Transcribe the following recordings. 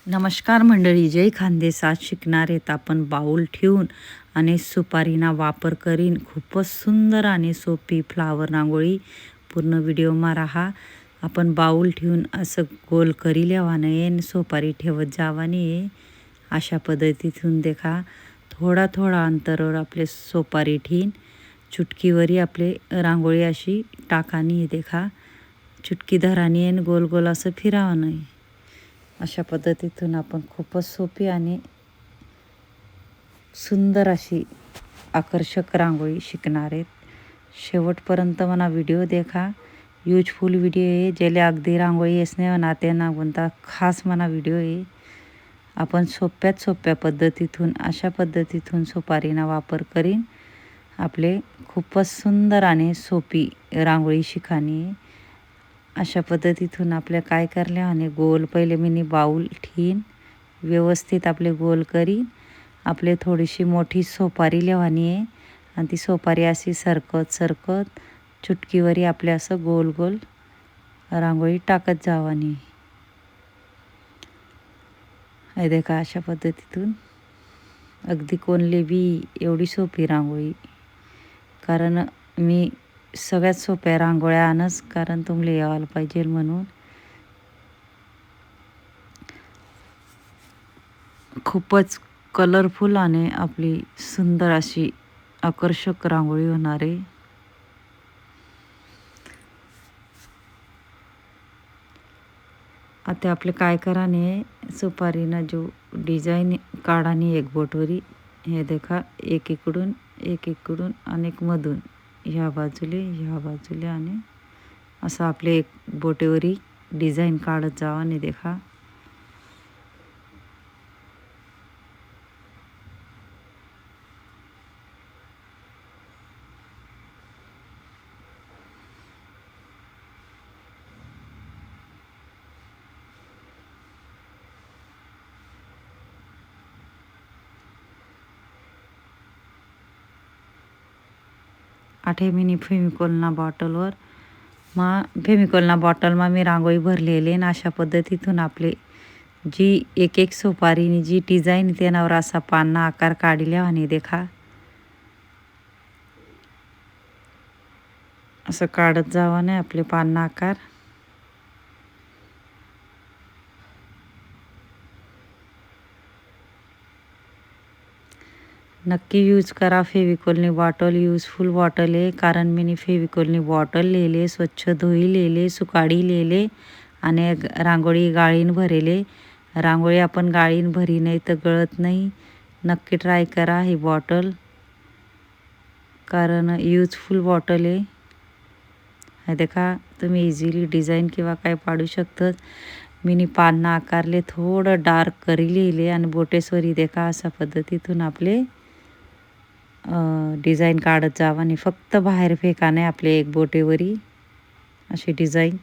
नमस्कार मंडळी, जय खानदेशात शिकणार आहेत आपण. बाऊल ठेवून आणि सुपारीना वापर करीन खूपच सुंदर आणि सोपी फ्लावर रांगोळी. पूर्ण व्हिडिओमा राहा. आपण बाऊल ठेवून असं गोल करी लेवा नये, सुपारी ठेवत जावा नये. अशा पद्धतीतून देखा थोडा थोडा अंतरावर आपले सुपारी ठेवीन. चुटकीवरी आपले रांगोळी अशी टाकानी देखा. चुटकी धरानी आणि गोल गोल असं फिरावं नाही. अशा पद्धतीतून आपण खूपच सोपी आणि सुंदर अशी आकर्षक रांगोळी शिकणार आहेत. शेवटपर्यंत मला व्हिडिओ देखा. यूजफुल व्हिडिओ आहे. ज्याला अगदी रांगोळी येस नाही म्हणा त्यांना कोणता खास मला व्हिडिओ आहे. आपण सोप्यात सोप्या पद्धतीतून अशा पद्धतीतून सुपारीना वापर करीन आपले खूपच सुंदर आणि सोपी रांगोळी शिकानी. अशा पद्धतीतून आपल्या काय करल्या आणि गोल पहिले मी बाऊल ठेवीन, व्यवस्थित आपले गोल करीन. आपले थोडीशी मोठी सोपारी लेवानी आहे आणि ती सोपारी अशी सरकत सरकत चुटकीवरी आपल्या असं गोल गोल रांगोळी टाकत जावानी. हे देखा अशा पद्धतीतून अगदी कोणले बी एवढी सोपी रांगोळी. कारण मी सगळ्यात सोप्या रांगोळ्या आणच, कारण तुम्हाला यायला पाहिजे म्हणून. खूपच कलरफुल आणि आपली सुंदर अशी आकर्षक रांगोळी होणार आहे. आता आपले काय कराने सुपारीना जो डिझाईन काढानी एक बोटवरी. हे देखा एक इकडून आणि एक मधून ह्या बाजूले आणि असं आपले एक बोटेवरी डिझाईन काढत जावा आणि देखा. आठे मिनी फेमिकोलना बॉटलवर फेमिकोलना बॉटलमा मी रांगोळी भरलेली आणि अशा पद्धतीतून आपले जी एक एक सुपारीनी जी डिझाईन त्यानावर असा पानना आकार काढल्या आणि देखा. असं काढत जावा नाही आपले पानना आकार. नक्की यूज करा. फेविकॉलनी बॉटल यूजफुल बॉटल आहे, कारण मी फेविकॉलनी बॉटल लिहिले, स्वच्छ धुई लिहिले, सुकाडी लिहिले आणि रांगोळी गाळीन भरेले. रांगोळी आपण गाळीन भरी नाही तर गळत नाही. नक्की ट्राय करा ही बॉटल, कारण यूजफुल बॉटल आहे. हे देखा तुम्ही इझिली डिझाईन किंवा काय पाडू शकतात. मिनी पानना आकारले, थोडं डार्क करी लिहिले आणि बोटेसवरी देखा अशा पद्धतीतून आपले डिझाईन काढत जावा आणि फक्त बाहेर फेका नाही आपले एक बोटेवरी अशी डिझाईन.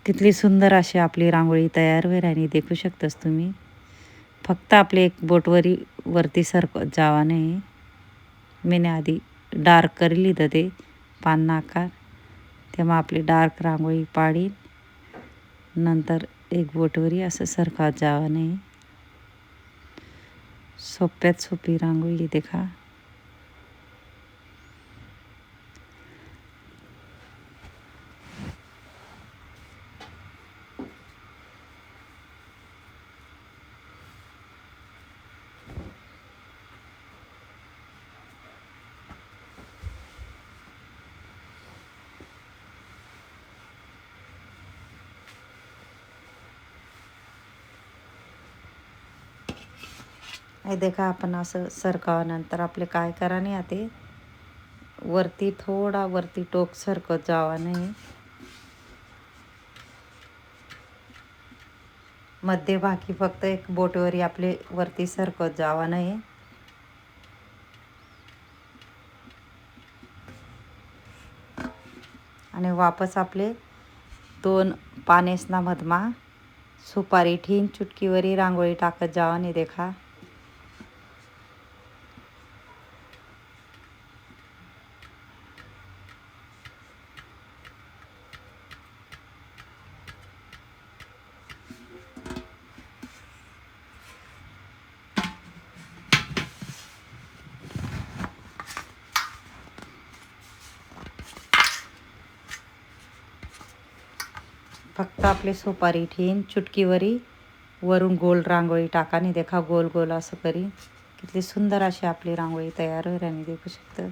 कितली सुंदर अशी आपली रांगोळी तयार होईल आणि देखू शकतास तुम्ही. फक्त आपले एक बोटवरी वरती सरकत जावा नाही. मी आधी डार्क करी लिहिलं ते पानना आकार, तेव्हा आपली डार्क रांगोळी पाडी. नंतर एक बोटवरी असं सरकत जावा नाही. सोप्यात सोपी रांगोळी देखा. हे देखा आपण असं सरकावल्यानंतर आपले काय करा नाही ते वरती थोडा वरती टोक सरकत जावा नाही. मध्यभागी फक्त एक बोटवरी आपले वरती सरकत जावा नाही. आणि वापस आपले दोन पानेसना मधमा सुपारी ठेवून चुटकीवरी रांगोळी टाकत जावा आणि देखा. फक्त आपले सुपारी ठेन चुटकीवरी वरून गोल रांगोळी टाकाने देखा गोल गोल असं करी किती सुंदर अशी आपली रांगोळी तयार होईल आणि देखू शकता.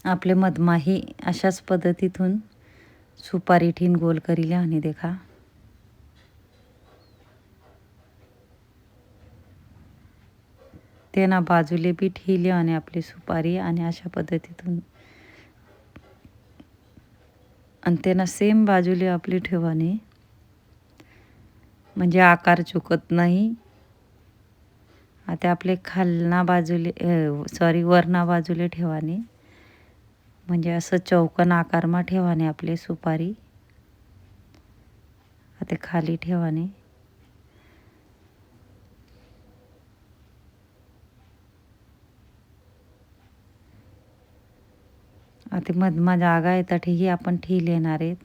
आपले मधमाही अशाच पद्धतीतून सुपारी ठेन गोल करिले आणि देखा त्यांना बाजूले बी ठेवले आणि आपली सुपारी आणि अशा पद्धतीतून आणि त्यांना सेम बाजूले आपली ठेवाने म्हणजे आकार चुकत नाही. आता आपले खालना बाजूले वरना बाजूले ठेवाने म्हणजे असं चौकोन आकारमा ठेवाने आपले सुपारी आता खाली ठेवाने. आता मधमा जागा येतात ही आपण ठेवली येणार आहेत.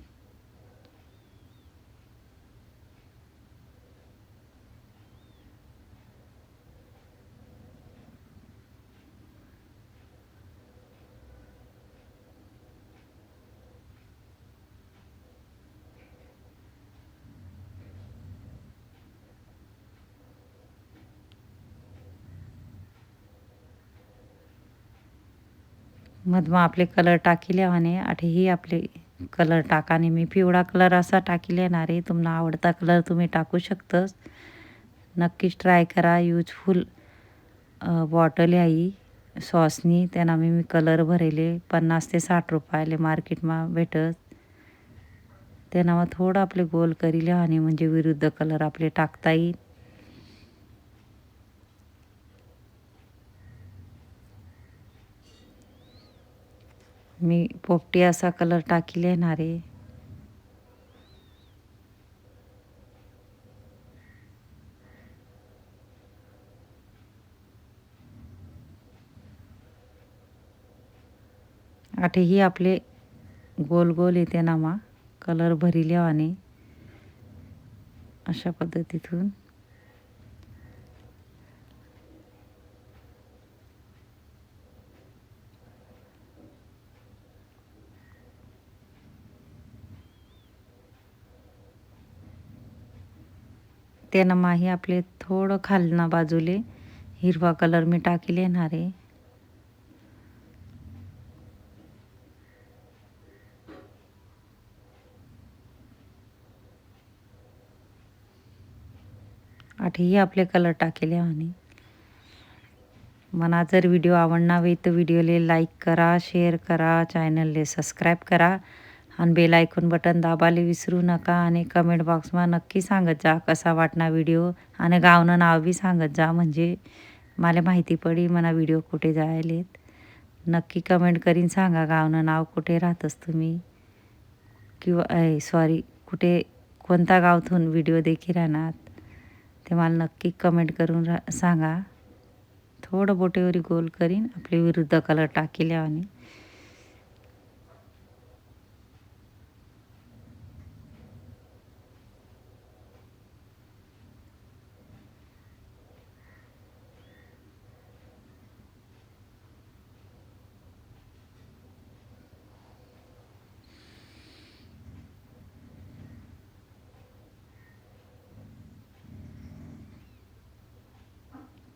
मधमा आपले कलर टाकिले आणि आठे ही आपले कलर टाकाने मी पिवळा कलर असा टाकिले येणार आहे. तुम्हाला आवडता कलर तुम्ही टाकू शकतस. नक्कीच ट्राय करा. यूजफुल बॉटल आहे सॉसनी त्यांना मी कलर भरेले 50 ते 60 रुपयाले मार्केटमा भेटत. त्यांना थोडं आपले गोल करिले आणि म्हणजे विरुद्ध कलर आपले टाकता येईल. मी पोपटी असा कलर टाकिले येणार आहे. आठे ही आपले गोल गोल येते ना मा कलर भरिले आणि अशा पद्धतीतून त्यानं माही आपले थोडं खालना बाजूले हिरवा कलर मी टाकिले येणार आहे. आठही आपले कलर टाकेले आणि मना जर व्हिडिओ आवडना वे तर व्हिडिओले लाईक करा, शेअर करा, चॅनलले सबस्क्राईब करा आणि बेल आयकॉन बटन दाबाले विसरू नका. आणि कमेंट बॉक्समा नक्की सांगत जा कसा वाटना व्हिडिओ आणि गावनं नाव बी सांगत जा म्हणजे मला माहिती पडी मना व्हिडिओ कुठे जायलेत. नक्की कमेंट करीन सांगा गावनं नाव कुठे राहतस तुम्ही किंवा कुठे कोणता गावथून व्हिडिओ देखील राहणार ते मला नक्की कमेंट करून सांगा. थोडं बोटेवरी गोल करीन आपले विरुद्ध कलर टाकिले आणि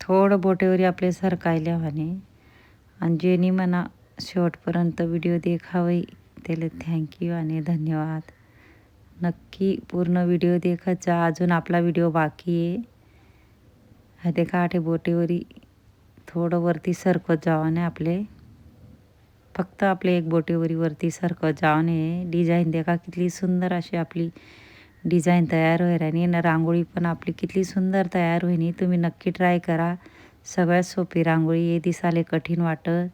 थोडं बोटेवरी आपले सरकायले आणि जेनी मना शेवटपर्यंत व्हिडिओ देखावे त्याला थँक्यू आणि धन्यवाद. नक्की पूर्ण व्हिडिओ देखत जा. अजून आपला व्हिडिओ बाकी आहे. हा देखा आठे बोटेवरी थोडं वरती सरकत जावाने आपले फक्त आपले एक बोटेवरी वरती सारखं जावणे डिझाईन देखा किती सुंदर अशी आपली डिझाईन तयार होईल आणि रांगोळी पण आपली किती सुंदर तयार होईनी. तुम्ही नक्की ट्राय करा. सगळ्यात सोपी रांगोळी हे दिसाले कठीण वाटत.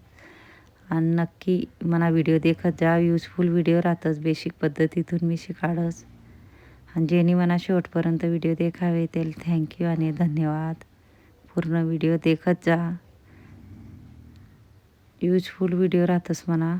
आणि नक्की मला व्हिडिओ देखत जा. युजफुल व्हिडिओ राहतच बेसिक पद्धतीतून मी शिकाडच. आणि ज्यांनी मला शेवटपर्यंत व्हिडिओ देखावे त्याला थँक्यू आणि धन्यवाद. पूर्ण व्हिडिओ देखत जा. युजफुल व्हिडिओ राहतच म्हणा.